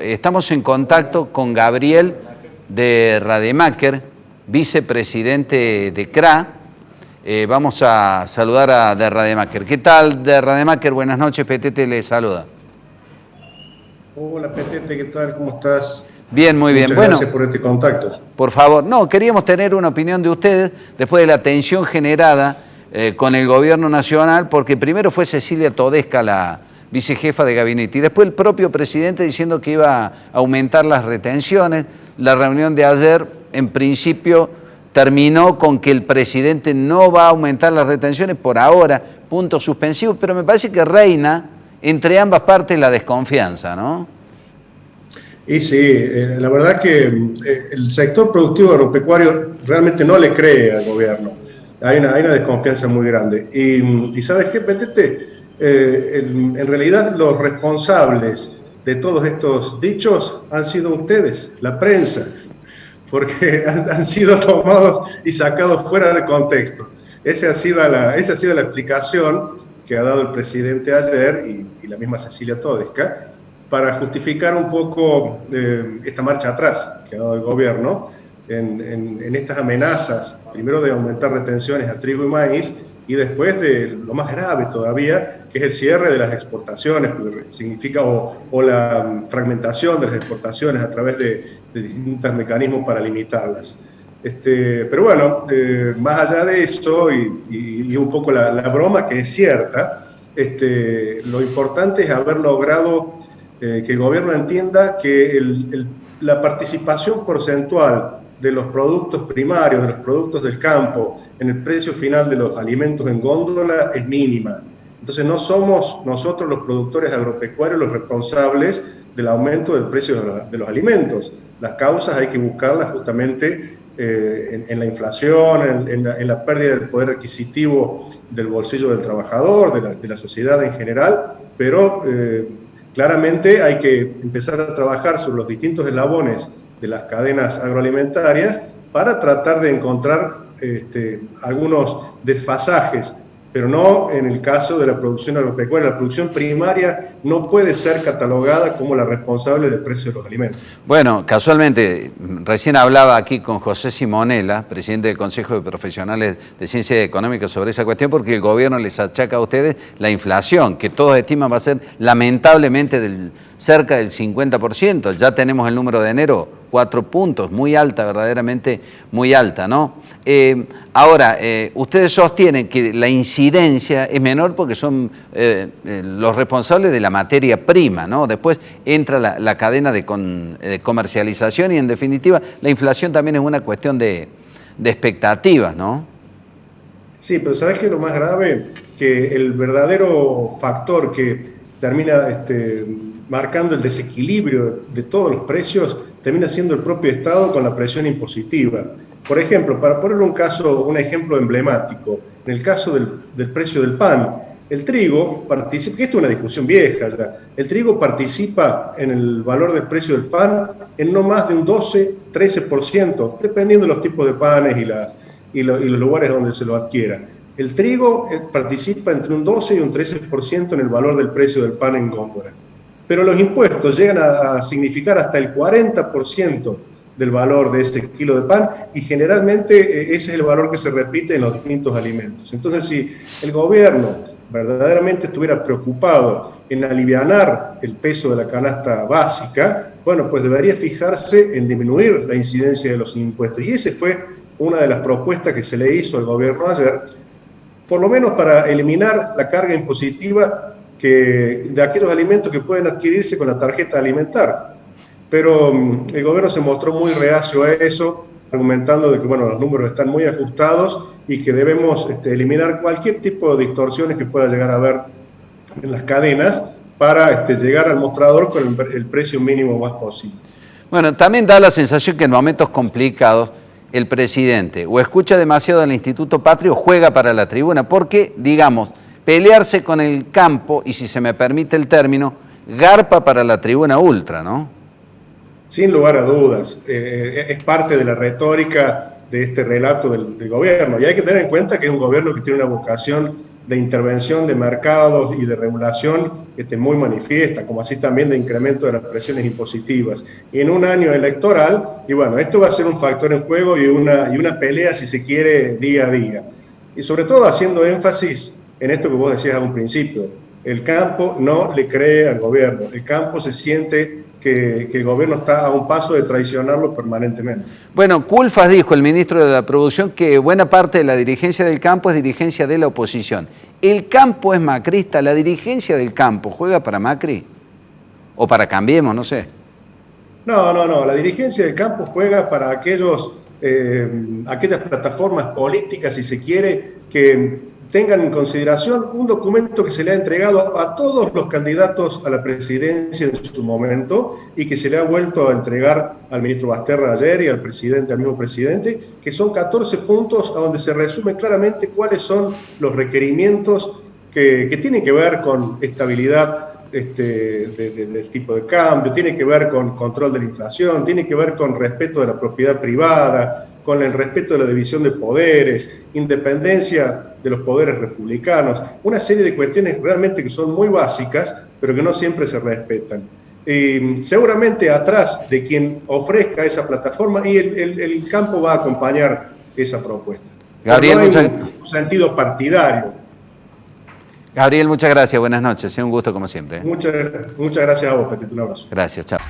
Estamos en contacto con Gabriel de Rademacher, vicepresidente de CRA. Vamos a saludar a de Rademacher. ¿Qué tal, de Rademacher? Buenas noches, Petete le saluda. Hola, Petete, ¿qué tal? ¿Cómo estás? Bien, muy bien. Muchas gracias por este contacto. Por favor, no, queríamos tener una opinión de ustedes después de la tensión generada con el gobierno nacional, porque primero fue Cecilia Todesca, la vicejefa de gabinete, y después el propio presidente diciendo que iba a aumentar las retenciones. La reunión de ayer, en principio, terminó con que el presidente no va a aumentar las retenciones por ahora, punto suspensivo, pero me parece que reina entre ambas partes la desconfianza, ¿no? Y sí, la verdad que el sector productivo agropecuario realmente no le cree al gobierno. Hay una desconfianza muy grande. Y ¿sabes qué, Petete? En realidad los responsables de todos estos dichos han sido ustedes, la prensa, porque han sido tomados y sacados fuera de contexto. Esa ha sido la explicación que ha dado el presidente ayer y la misma Cecilia Todesca para justificar un poco esta marcha atrás que ha dado el gobierno en estas amenazas, primero de aumentar retenciones a trigo y maíz, y después de lo más grave todavía, que es el cierre de las exportaciones, porque significa o la fragmentación de las exportaciones a través de distintos mecanismos para limitarlas. Pero bueno, más allá de eso y un poco la broma que es cierta, lo importante es haber logrado que el gobierno entienda que la participación porcentual de los productos primarios, de los productos del campo, en el precio final de los alimentos en góndola es mínima. Entonces no somos nosotros los productores agropecuarios los responsables del aumento del precio de los alimentos. Las causas hay que buscarlas justamente en la inflación, en la pérdida del poder adquisitivo del bolsillo del trabajador, de la sociedad en general, pero claramente hay que empezar a trabajar sobre los distintos eslabones de las cadenas agroalimentarias para tratar de encontrar algunos desfasajes, pero no en el caso de la producción agropecuaria. La producción primaria no puede ser catalogada como la responsable del precio de los alimentos. Bueno, casualmente, recién hablaba aquí con José Simonella, presidente del Consejo de Profesionales de Ciencias Económicas, sobre esa cuestión, porque el gobierno les achaca a ustedes la inflación, que todos estiman va a ser lamentablemente cerca del 50%. Ya tenemos el número de enero, 4 puntos, muy alta, verdaderamente muy alta, ¿no? Ahora, ustedes sostienen que la incidencia es menor porque son los responsables de la materia prima, ¿no? Después entra la cadena de comercialización y, en definitiva, la inflación también es una cuestión de expectativas, ¿no? Sí, pero ¿sabes qué es lo más grave? Que el verdadero factor que termina marcando el desequilibrio de todos los precios termina siendo el propio Estado con la presión impositiva. Por ejemplo, para poner un ejemplo emblemático, en el caso del precio del pan, el trigo participa, que esto es una discusión vieja ya, el trigo participa en el valor del precio del pan en no más de un 12-13%, dependiendo de los tipos de panes y los lugares donde se lo adquiera. El trigo participa entre un 12 y un 13% en el valor del precio del pan en góndola. Pero los impuestos llegan a significar hasta el 40% del valor de ese kilo de pan y generalmente ese es el valor que se repite en los distintos alimentos. Entonces, si el gobierno verdaderamente estuviera preocupado en alivianar el peso de la canasta básica, bueno, pues debería fijarse en disminuir la incidencia de los impuestos. Y esa fue una de las propuestas que se le hizo al gobierno ayer, por lo menos para eliminar la carga impositiva de aquellos alimentos que pueden adquirirse con la tarjeta alimentar. Pero el gobierno se mostró muy reacio a eso, argumentando de que bueno, los números están muy ajustados y que debemos eliminar cualquier tipo de distorsiones que pueda llegar a haber en las cadenas para llegar al mostrador con el precio mínimo más posible. Bueno, también da la sensación que en momentos complicados el presidente o escucha demasiado al Instituto Patrio o juega para la tribuna, porque, digamos, pelearse con el campo, y si se me permite el término, garpa para la tribuna ultra, ¿no? Sin lugar a dudas, es parte de la retórica de este relato del gobierno, y hay que tener en cuenta que es un gobierno que tiene una vocación de intervención de mercados y de regulación muy manifiesta, como así también de incremento de las presiones impositivas. Y en un año electoral, y bueno, esto va a ser un factor en juego y una pelea, si se quiere, día a día. Y sobre todo haciendo énfasis en esto que vos decías a un principio, el campo no le cree al gobierno, el campo se siente que el gobierno está a un paso de traicionarlo permanentemente. Bueno, Culfas dijo, el ministro de la Producción, que buena parte de la dirigencia del campo es dirigencia de la oposición. ¿El campo es macrista? ¿La dirigencia del campo juega para Macri? ¿O para Cambiemos? No sé. No. La dirigencia del campo juega para aquellas plataformas políticas, si se quiere, que tengan en consideración un documento que se le ha entregado a todos los candidatos a la presidencia en su momento y que se le ha vuelto a entregar al ministro Basterra ayer y al mismo presidente, que son 14 puntos a donde se resume claramente cuáles son los requerimientos que tienen que ver con estabilidad del tipo de cambio, tiene que ver con control de la inflación, tiene que ver con respeto de la propiedad privada, con el respeto de la división de poderes, independencia de los poderes republicanos, una serie de cuestiones realmente que son muy básicas, pero que no siempre se respetan. Seguramente atrás de quien ofrezca esa plataforma y el campo va a acompañar esa propuesta. Gabriel, no hay un sentido partidario. Gabriel, muchas gracias, buenas noches, un gusto como siempre. Muchas gracias a vos, Petito, un abrazo. Gracias, chao.